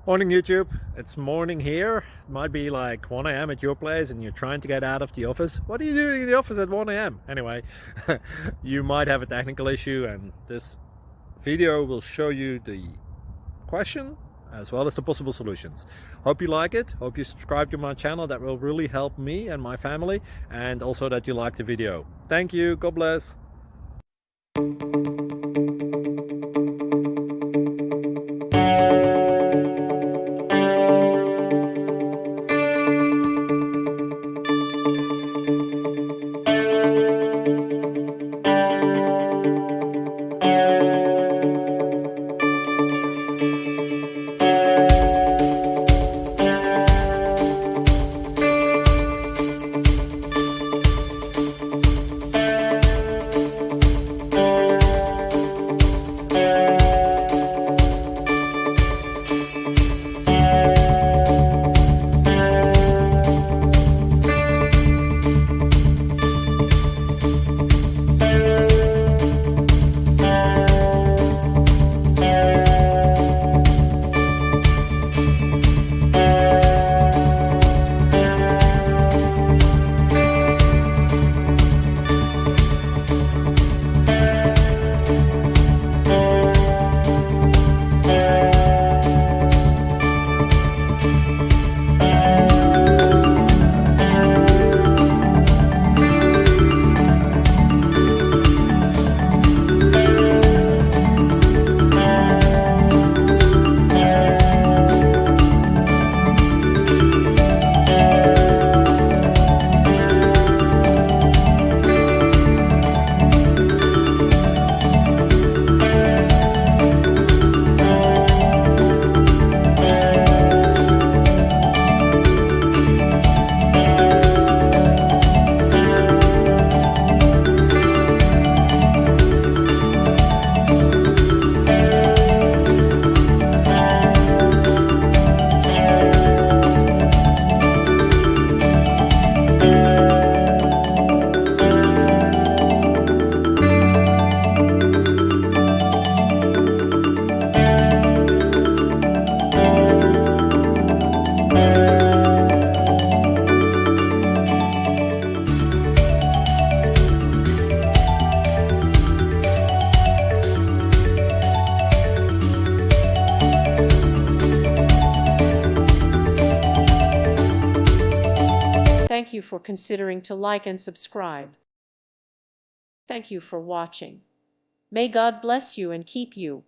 Morning YouTube, it's morning here. It might be like 1 a.m. at your place and you're trying to get out of the office. What are you doing in the office at 1 a.m.? Anyway, you might have a technical issue and this video will show you the question as well as the possible solutions. Hope you like it, hope you subscribe to my channel. That will really help me and my family, and also that you like the video. Thank you, God bless. Thank you for considering to like and subscribe. Thank you for watching. May God bless you and keep you.